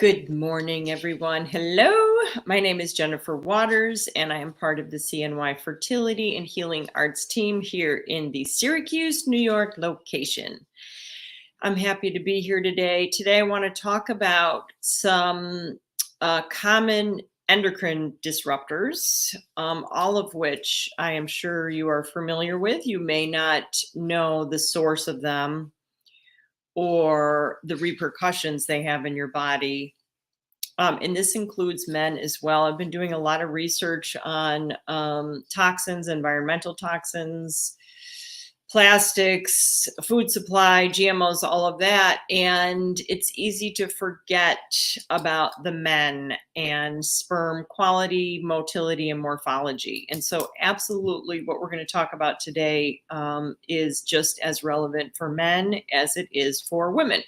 Good morning, everyone. Hello, my name is Jennifer Waters, and I am part of the CNY Fertility and Healing Arts team here in the Syracuse, New York location. I'm happy to be here today. Today, I want to talk about some common endocrine disruptors, all of which I am sure you are familiar with. You may not know the source of them or the repercussions they have in your body. And this includes men as well. I've been doing a lot of research on toxins, environmental toxins, plastics, food supply, GMOs, all of that. And it's easy to forget about the men and sperm quality, motility, and morphology. And so absolutely what we're going to talk about today is just as relevant for men as it is for women.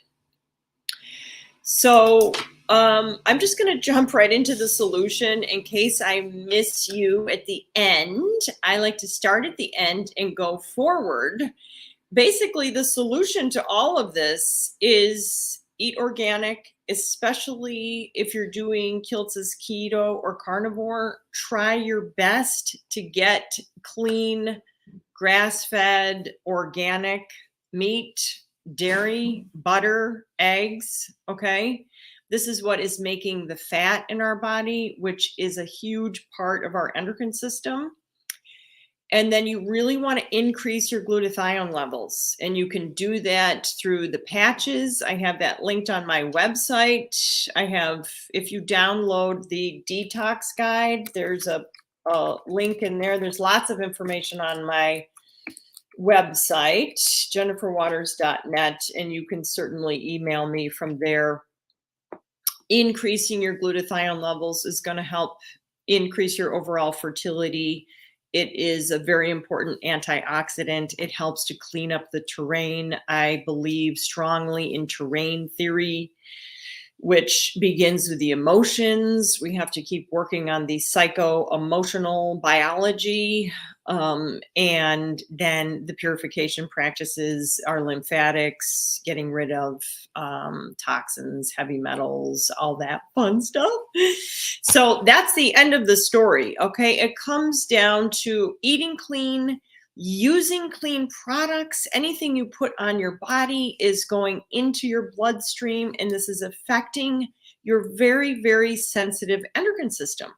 So I'm just going to jump right into the solution in case I miss you at the end. I like to start at the end and go forward. Basically, the solution to all of this is eat organic, especially if you're doing Kiltz's keto or carnivore. Try your best to get clean, grass-fed, organic meat, dairy, butter, eggs, okay? This is what is making the fat in our body, which is a huge part of our endocrine system. And then you really want to increase your glutathione levels. And you can do that through the patches. I have that linked on my website. If you download the detox guide, there's a link in there. There's lots of information on my website, jenniferwaters.net, and you can certainly email me from there. Increasing your glutathione levels is going to help increase your overall fertility. It is a very important antioxidant. It helps to clean up the terrain. I believe strongly in terrain theory, which begins with the emotions. We have to keep working on the psycho-emotional biology. And then the purification practices, our lymphatics, getting rid of toxins, heavy metals, all that fun stuff. So that's the end of the story, okay? It comes down to eating clean, using clean products. Anything you put on your body is going into your bloodstream, and this is affecting your very, very sensitive endocrine system.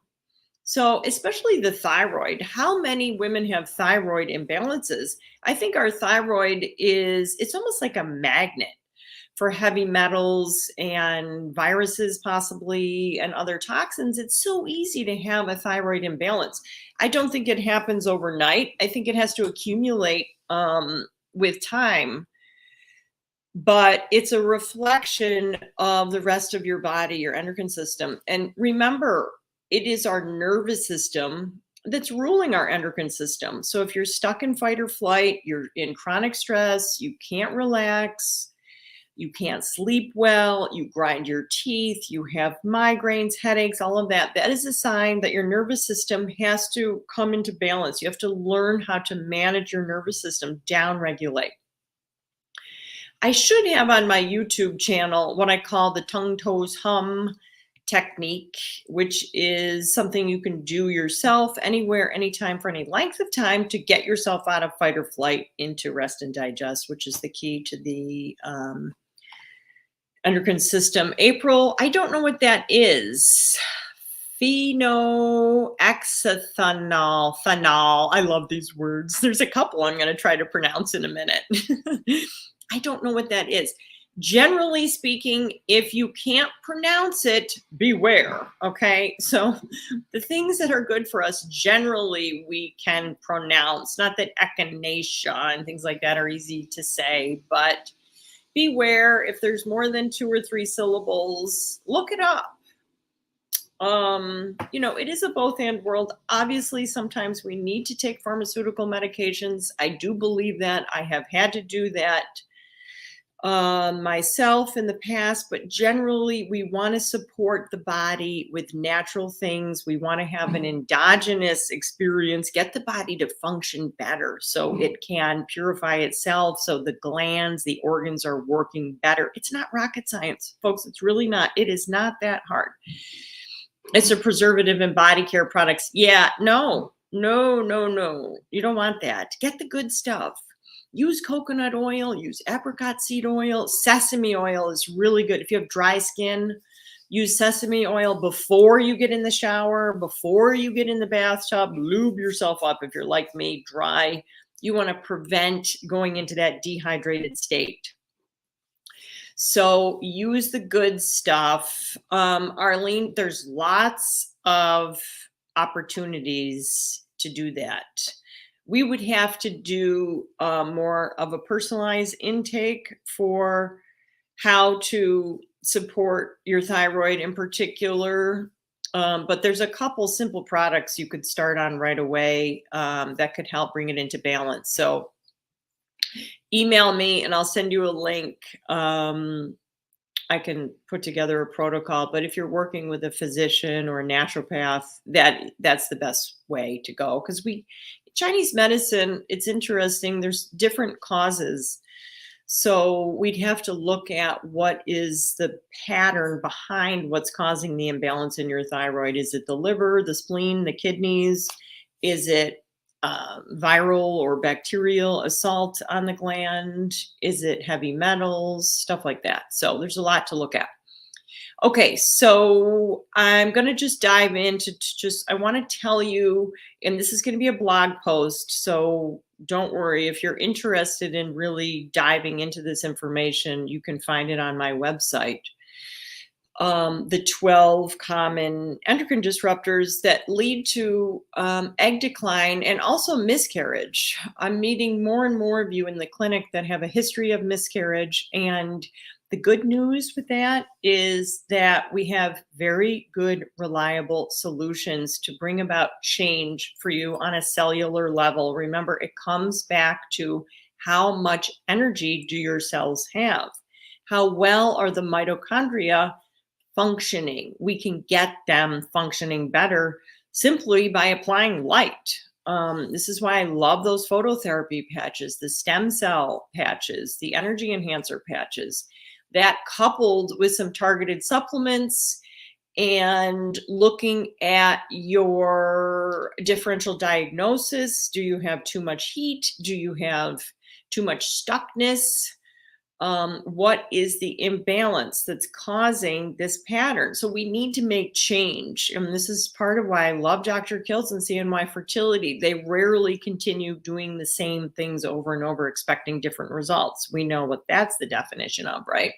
So especially the thyroid. How many women have thyroid imbalances? I think our thyroid it's almost like a magnet for heavy metals and viruses possibly and other toxins. It's so easy to have a thyroid imbalance. I don't think it happens overnight. I think it has to accumulate with time, but it's a reflection of the rest of your body, your endocrine system. And remember, it is our nervous system that's ruling our endocrine system. So if you're stuck in fight or flight, you're in chronic stress, you can't relax, you can't sleep well, you grind your teeth, you have migraines, headaches, all of that, that is a sign that your nervous system has to come into balance. You have to learn how to manage your nervous system, down-regulate. I should have on my YouTube channel what I call the tongue, toes, hum technique, which is something you can do yourself anywhere, anytime, for any length of time to get yourself out of fight or flight into rest and digest, which is the key to the endocrine system. April, I don't know what that is. Phenoxethanol, phenol. I love these words. There's a couple I'm going to try to pronounce in a minute. I don't know what that is. Generally speaking, if you can't pronounce it, beware, okay? So the things that are good for us, generally we can pronounce. Not that echinacea and things like that are easy to say, but beware. If there's more than 2 or 3 syllables, look it up. You know, it is a both and world. Obviously, sometimes we need to take pharmaceutical medications. I do believe that. I have had to do that. myself in the past, but generally we want to support the body with natural things. We want to have an endogenous experience, get the body to function better so it can purify itself, so the glands, the organs are working better. It's not rocket science, folks. It's really not. It is not that hard. It's a preservative in body care products. Yeah, no. You don't want that. Get the good stuff. Use coconut oil, use apricot seed oil. Sesame oil is really good. If you have dry skin, use sesame oil before you get in the shower, before you get in the bathtub. Lube yourself up if you're like me, dry. You want to prevent going into that dehydrated state. So use the good stuff. Arlene, there's lots of opportunities to do that. We would have to do more of a personalized intake for how to support your thyroid in particular. But there's a couple simple products you could start on right away that could help bring it into balance. So email me and I'll send you a link. I can put together a protocol, but if you're working with a physician or a naturopath, that's the best way to go. Because Chinese medicine, it's interesting. There's different causes. So we'd have to look at what is the pattern behind what's causing the imbalance in your thyroid. Is it the liver, the spleen, the kidneys? Is it viral or bacterial assault on the gland? Is it heavy metals? Stuff like that. So there's a lot to look at. Okay, so I'm going to just dive into I want to tell you, and this is going to be a blog post, so don't worry. If you're interested in really diving into this information, you can find it on my website. The 12 common endocrine disruptors that lead to egg decline and also miscarriage. I'm meeting more and more of you in the clinic that have a history of miscarriage, and the good news with that is that we have very good, reliable solutions to bring about change for you on a cellular level. Remember, it comes back to how much energy do your cells have? How well are the mitochondria functioning? We can get them functioning better simply by applying light. This is why I love those phototherapy patches, the stem cell patches, the energy enhancer patches. That coupled with some targeted supplements and looking at your differential diagnosis. Do you have too much heat? Do you have too much stuckness? What is the imbalance that's causing this pattern? So we need to make change. And this is part of why I love Dr. Kills and CNY Fertility. They rarely continue doing the same things over and over, expecting different results. We know what that's the definition of, right?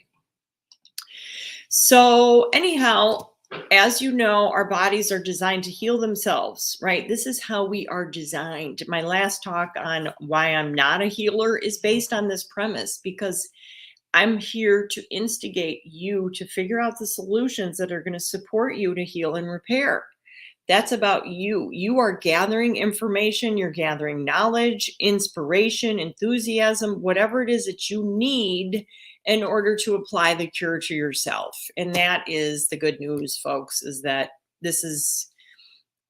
So anyhow, as you know, our bodies are designed to heal themselves, right? This is how we are designed. My last talk on why I'm not a healer is based on this premise, because I'm here to instigate you to figure out the solutions that are going to support you to heal and repair. That's about you. You are gathering information, you're gathering knowledge, inspiration, enthusiasm, whatever it is that you need in order to apply the cure to yourself. And that is the good news, folks, is that this is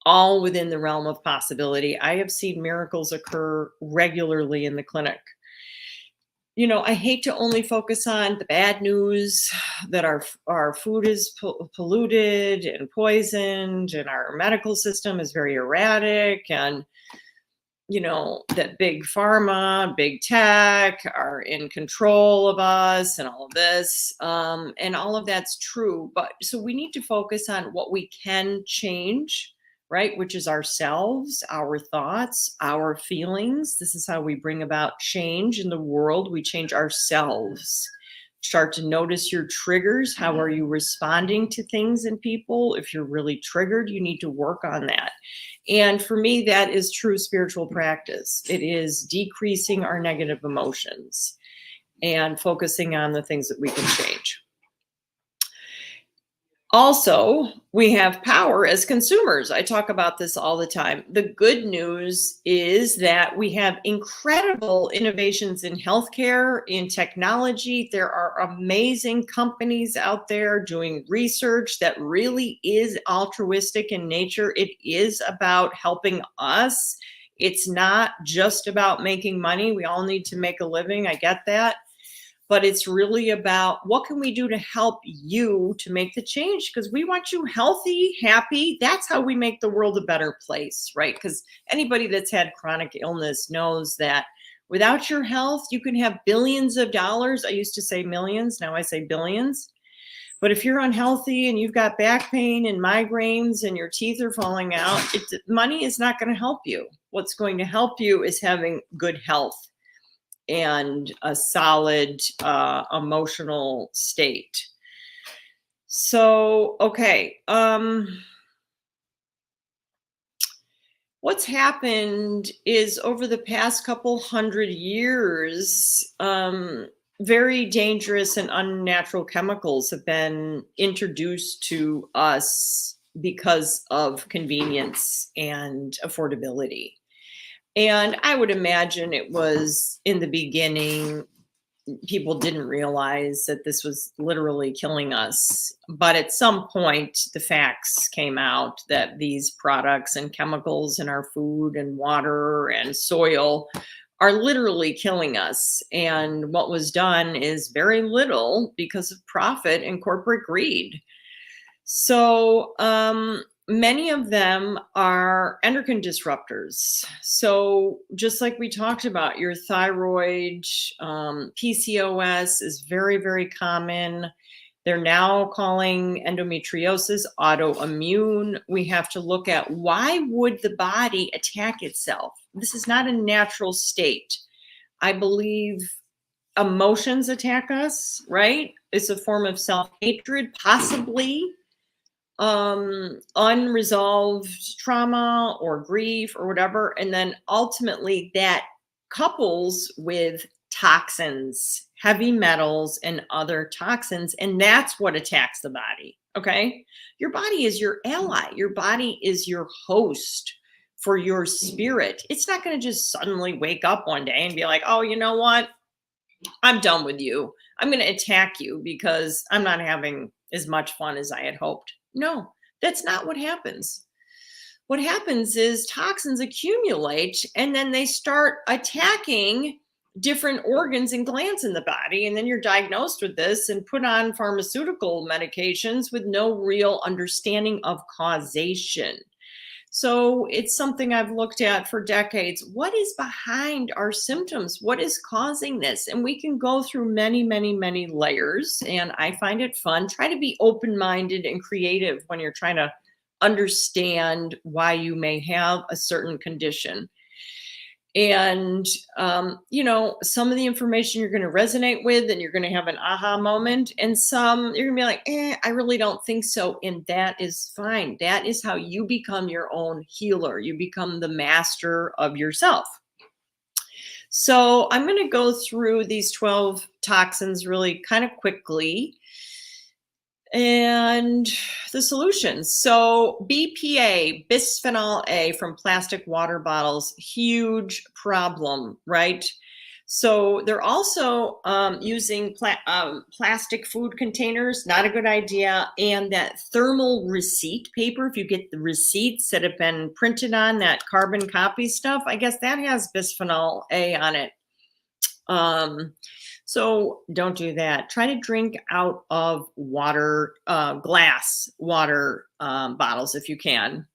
all within the realm of possibility. I have seen miracles occur regularly in the clinic. You know, I hate to only focus on the bad news that our food is polluted and poisoned and our medical system is very erratic, and you know, that big pharma, big tech are in control of us and all of this. And all of that's true. But so we need to focus on what we can change, right? Which is ourselves, our thoughts, our feelings. This is how we bring about change in the world. We change ourselves. Start to notice your triggers. How are you responding to things and people? If you're really triggered, you need to work on that. And for me, that is true spiritual practice. It is decreasing our negative emotions and focusing on the things that we can change. Also, we have power as consumers. I talk about this all the time. The good news is that we have incredible innovations in healthcare, in technology. There are amazing companies out there doing research that really is altruistic in nature. It is about helping us. It's not just about making money. We all need to make a living. I get that, but it's really about what can we do to help you to make the change, because we want you healthy, happy. That's how we make the world a better place, right? Because anybody that's had chronic illness knows that without your health, you can have billions of dollars. I used to say millions, now I say billions. But if you're unhealthy and you've got back pain and migraines and your teeth are falling out, money is not going to help you. What's going to help you is having good health and a solid emotional state. So, okay. What's happened is over the past couple hundred years, very dangerous and unnatural chemicals have been introduced to us because of convenience and affordability. And I would imagine it was in the beginning, people didn't realize that this was literally killing us. But at some point, the facts came out that these products and chemicals in our food and water and soil are literally killing us. And what was done is very little because of profit and corporate greed. So, many of them are endocrine disruptors. So just like we talked about, your thyroid, PCOS is very, very common. They're now calling endometriosis autoimmune. We have to look at why would the body attack itself? This is not a natural state. I believe emotions attack us, right? It's a form of self-hatred, possibly unresolved trauma or grief or whatever. And then ultimately that couples with toxins, heavy metals, and other toxins. And that's what attacks the body. Okay. Your body is your ally. Your body is your host for your spirit. It's not going to just suddenly wake up one day and be like, oh, you know what? I'm done with you. I'm going to attack you because I'm not having as much fun as I had hoped. No, that's not what happens. What happens is toxins accumulate and then they start attacking different organs and glands in the body. And then you're diagnosed with this and put on pharmaceutical medications with no real understanding of causation. So it's something I've looked at for decades. What is behind our symptoms? What is causing this? And we can go through many, many, many layers. And I find it fun. Try to be open-minded and creative when you're trying to understand why you may have a certain condition. And, some of the information you're going to resonate with and you're going to have an aha moment, and some you're going to be like, I really don't think so. And that is fine. That is how you become your own healer. You become the master of yourself. So I'm going to go through these 12 toxins really kind of quickly. And the solutions. So BPA, bisphenol A from plastic water bottles, huge problem, right? So they're also using plastic food containers, not a good idea. And that thermal receipt paper, if you get the receipts that have been printed on that carbon copy stuff, I guess that has bisphenol A on it. So don't do that. Try to drink out of water, glass water bottles if you can.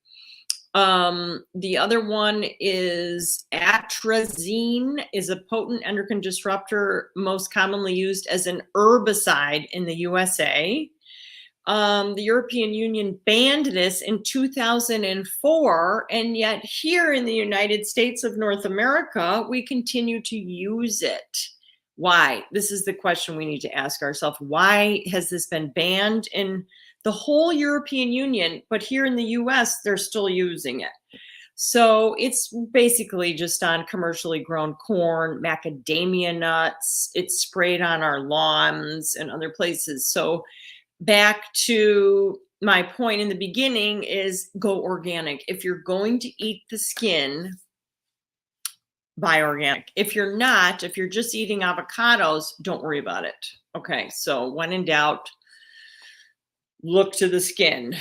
The other one is Atrazine, is a potent endocrine disruptor, most commonly used as an herbicide in the USA. The European Union banned this in 2004, and yet here in the United States of North America, we continue to use it. Why? This is the question we need to ask ourselves. Why has this been banned in the whole European Union, but here in the US, they're still using it? So it's basically just on commercially grown corn, macadamia nuts. It's sprayed on our lawns and other places. So back to my point in the beginning is go organic. If you're going to eat the skin, buy organic. If you're not, if you're just eating avocados, don't worry about it. Okay, so when in doubt, look to the skin.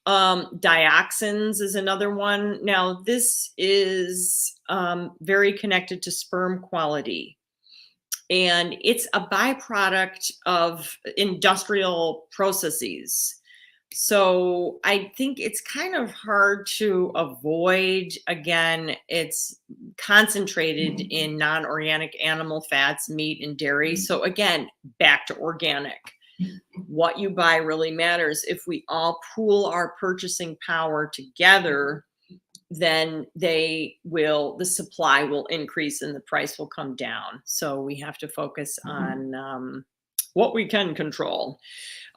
Dioxins is another one. Now, this is very connected to sperm quality. And it's a byproduct of industrial processes. So I think it's kind of hard to avoid. Again, it's concentrated in non-organic animal fats, meat, and dairy. So again, back to organic. What you buy really matters. If we all pool our purchasing power together, then the supply will increase and the price will come down. So we have to focus on what we can control.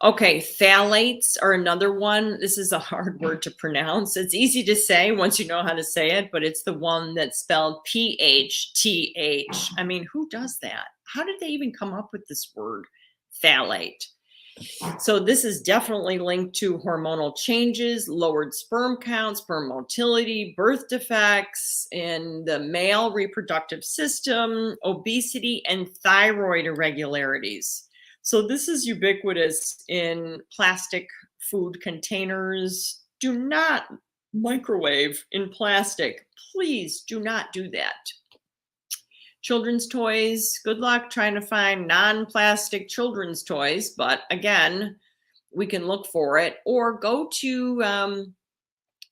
Okay, phthalates are another one. This is a hard word to pronounce. It's easy to say once you know how to say it, but it's the one that's spelled PHTH. I mean, who does that? How did they even come up with this word, phthalate? So this is definitely linked to hormonal changes, lowered sperm count, sperm motility, birth defects in the male reproductive system, obesity, and thyroid irregularities. So this is ubiquitous in plastic food containers. Do not microwave in plastic. Please do not do that. Children's toys, good luck trying to find non-plastic children's toys. But again, we can look for it or go to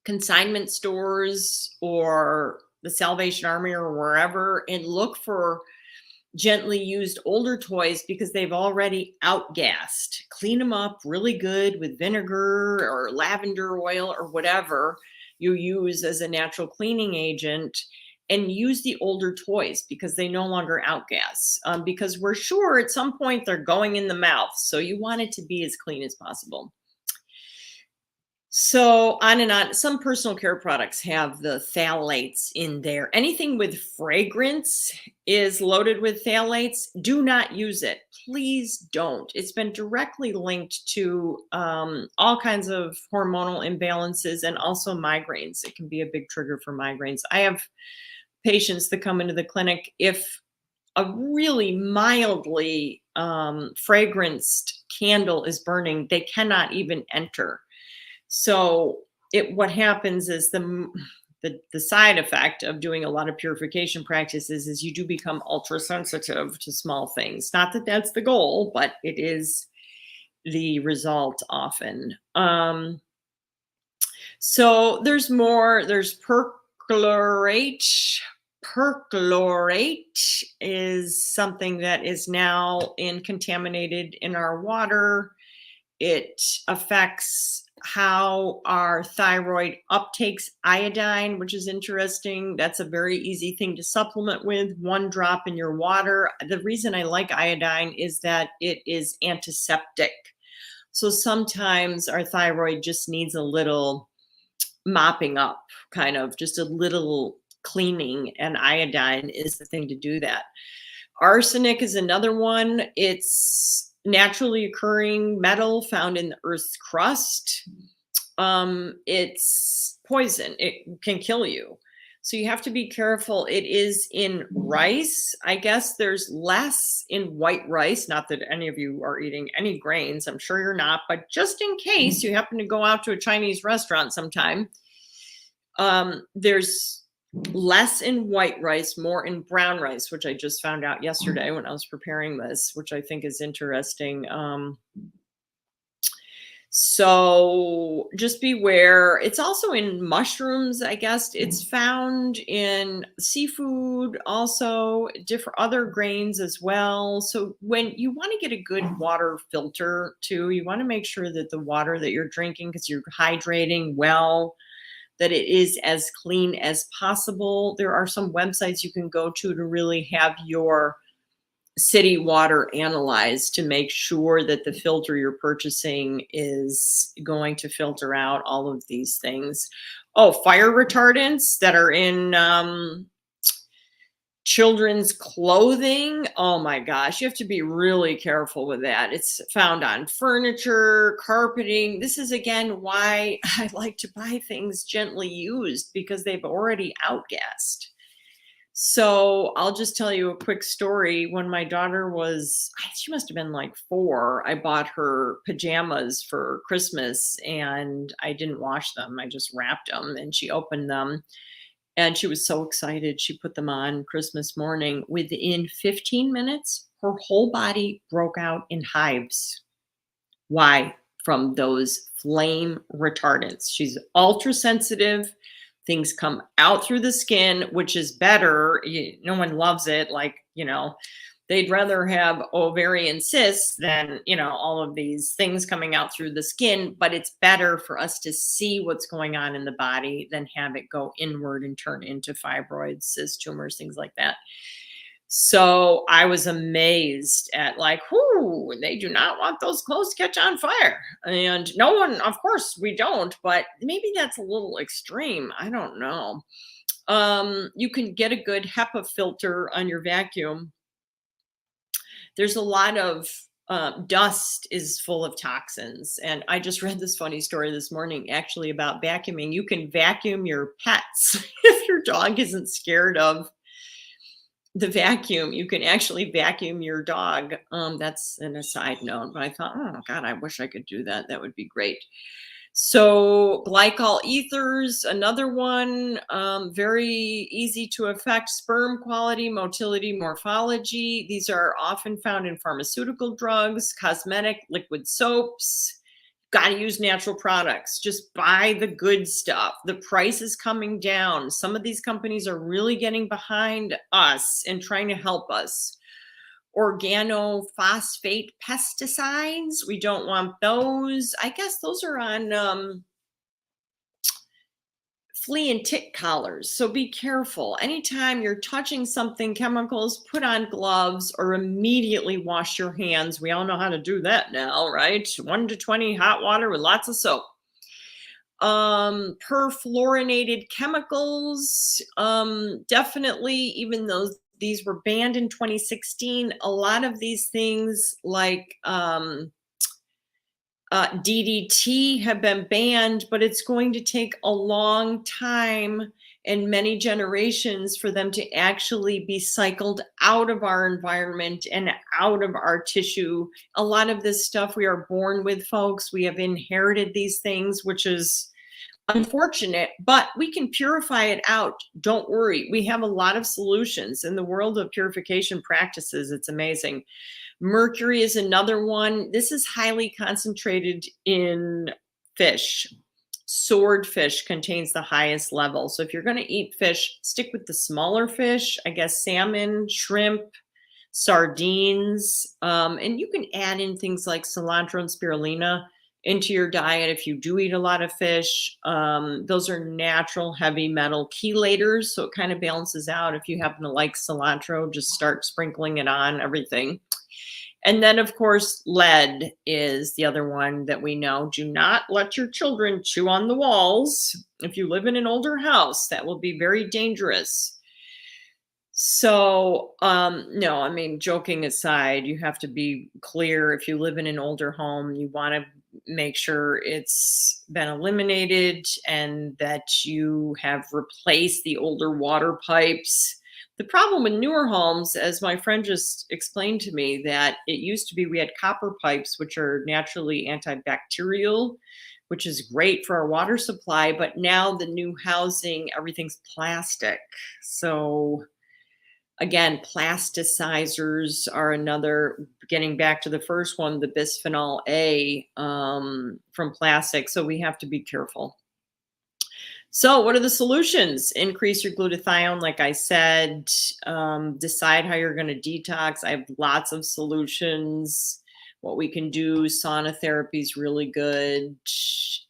consignment stores or the Salvation Army or wherever and look for gently used older toys because they've already outgassed. Clean them up really good with vinegar or lavender oil or whatever you use as a natural cleaning agent, and use the older toys because they no longer outgas, because we're sure at some point they're going in the mouth. So you want it to be as clean as possible. So on and on. Some personal care products have the phthalates in there. Anything with fragrance is loaded with phthalates. Do not use it. Please don't. It's been directly linked to all kinds of hormonal imbalances and also migraines. It can be a big trigger for migraines. I have patients that come into the clinic, if a really mildly fragranced candle is burning, they cannot even enter. So what happens is the side effect of doing a lot of purification practices is you do become ultra sensitive to small things. Not that that's the goal, but it is the result often. So there's more. There's perchlorate. Perchlorate is something that is now contaminated in our water. It affects how our thyroid uptakes iodine, which is interesting. That's a very easy thing to supplement with. 1 drop in your water. The reason I like iodine is that it is antiseptic. So sometimes our thyroid just needs a little mopping up, kind of just a little cleaning, and iodine is the thing to do that. Arsenic is another one. It's naturally occurring metal found in the Earth's crust. It's poison. It can kill you. So you have to be careful. It is in rice. I guess there's less in white rice. Not that any of you are eating any grains. I'm sure you're not. But just in case you happen to go out to a Chinese restaurant sometime, there's less in white rice, more in brown rice, which I just found out yesterday when I was preparing this, which I think is interesting. So just beware. It's also in mushrooms, I guess. It's found in seafood, also different other grains as well. So when you want to get a good water filter too, you want to make sure that the water that you're drinking, because you're hydrating well, that it is as clean as possible. There are some websites you can go to really have your city water analyzed to make sure that the filter you're purchasing is going to filter out all of these things. Oh, fire retardants that are in Children's clothing, oh my gosh, you have to be really careful with that. It's found on furniture, carpeting. This is again why I like to buy things gently used, because they've already outgassed. So I'll just tell you a quick story. When my daughter was, she must have been like 4, I bought her pajamas for Christmas and I didn't wash them. I just wrapped them and she opened them. And she was so excited. She put them on Christmas morning. Within 15 minutes, her whole body broke out in hives. Why? From those flame retardants. She's ultra sensitive. Things come out through the skin, which is better. No one loves it. Like, they'd rather have ovarian cysts than, all of these things coming out through the skin, but it's better for us to see what's going on in the body than have it go inward and turn into fibroids, cysts, tumors, things like that. So I was amazed at they do not want those clothes to catch on fire. And no one, of course we don't, but maybe that's a little extreme. I don't know. You can get a good HEPA filter on your vacuum. There's a lot of dust is full of toxins. And I just read this funny story this morning, actually, about vacuuming. You can vacuum your pets. If your dog isn't scared of the vacuum, you can actually vacuum your dog. That's an aside note, but I thought, oh God, I wish I could do that. That would be great. So Glycol Ethers, another one, very easy to affect sperm quality, motility, morphology. These are often found in pharmaceutical drugs, cosmetic, liquid soaps. Got to use natural products. Just buy the good stuff. The price is coming down. Some of these companies are really getting behind us and trying to help us. Organophosphate pesticides, we don't want those. I guess those are on flea and tick collars. So be careful. Anytime you're touching something, chemicals, put on gloves or immediately wash your hands. We all know how to do that now, right? 1 to 20 hot water with lots of soap. Perfluorinated chemicals, definitely, even though these were banned in 2016, a lot of these things like DDT have been banned, but it's going to take a long time and many generations for them to actually be cycled out of our environment and out of our tissue. A lot of this stuff we are born with, folks. We have inherited these things, which is unfortunate, but we can purify it out. Don't worry. We have a lot of solutions in the world of purification practices. It's amazing. Mercury is another one. This is highly concentrated in fish. Swordfish contains the highest level. So if you're going to eat fish, stick with the smaller fish, I guess salmon, shrimp, sardines, and you can add in things like cilantro and spirulina into your diet if you do eat a lot of fish. Those are natural heavy metal chelators, so it kind of balances out. If you happen to like cilantro, just start sprinkling it on everything. And then, of course, lead is the other one that we know. Do not let your children chew on the walls. If you live in an older house, that will be very dangerous. So, no, I mean, joking aside, you have to be clear. If you live in an older home, you want to make sure it's been eliminated and that you have replaced the older water pipes. The problem with newer homes, as my friend just explained to me, that it used to be we had copper pipes, which are naturally antibacterial, which is great for our water supply. But now the new housing, everything's plastic. So again, plasticizers are another, getting back to the first one, the bisphenol A from plastic. So we have to be careful. So what are the solutions? Increase your glutathione, like I said. Decide how you're going to detox. I have lots of solutions. What we can do, sauna therapy is really good.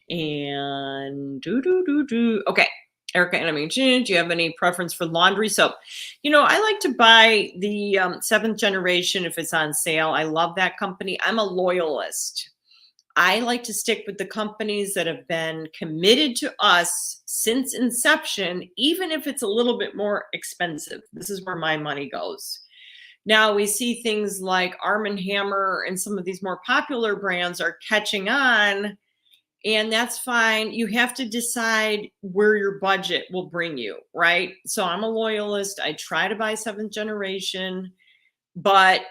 And okay, Erica, and I mean, do you have any preference for laundry soap? I like to buy the 7th generation if it's on sale. I love that company. I'm a loyalist. I like to stick with the companies that have been committed to us since inception, even if it's a little bit more expensive. This is where my money goes. Now we see things like Arm & Hammer and some of these more popular brands are catching on, and that's fine. You have to decide where your budget will bring you, right? So I'm a loyalist. I try to buy 7th generation, but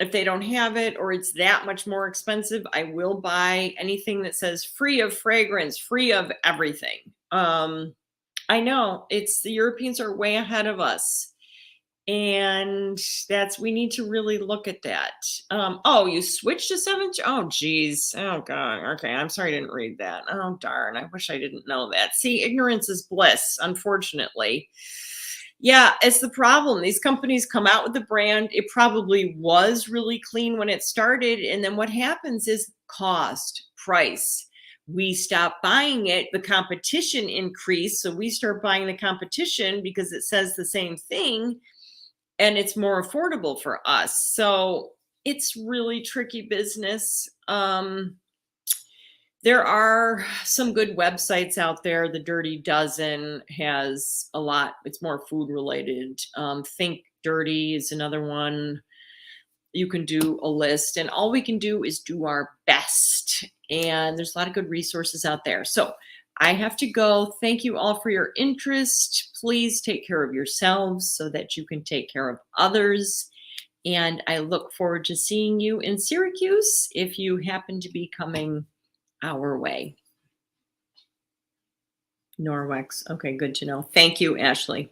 if they don't have it or it's that much more expensive, I will buy anything that says free of fragrance, free of everything. I know it's the Europeans are way ahead of us. And we need to really look at that. Oh, you switched to 7th? Oh, geez. Oh, God. Okay. I'm sorry I didn't read that. Oh, darn. I wish I didn't know that. See, ignorance is bliss, unfortunately. Yeah, it's the problem. These companies come out with the brand. It probably was really clean when it started. And then what happens is cost, price. We stop buying it. The competition increased. So we start buying the competition because it says the same thing and it's more affordable for us. So it's really tricky business. There are some good websites out there. The Dirty Dozen has a lot. It's more food related. Think Dirty is another one. You can do a list, and all we can do is do our best. And there's a lot of good resources out there. So I have to go. Thank you all for your interest. Please take care of yourselves so that you can take care of others. And I look forward to seeing you in Syracuse if you happen to be coming our way. Norwex. Okay, good to know. Thank you, Ashley.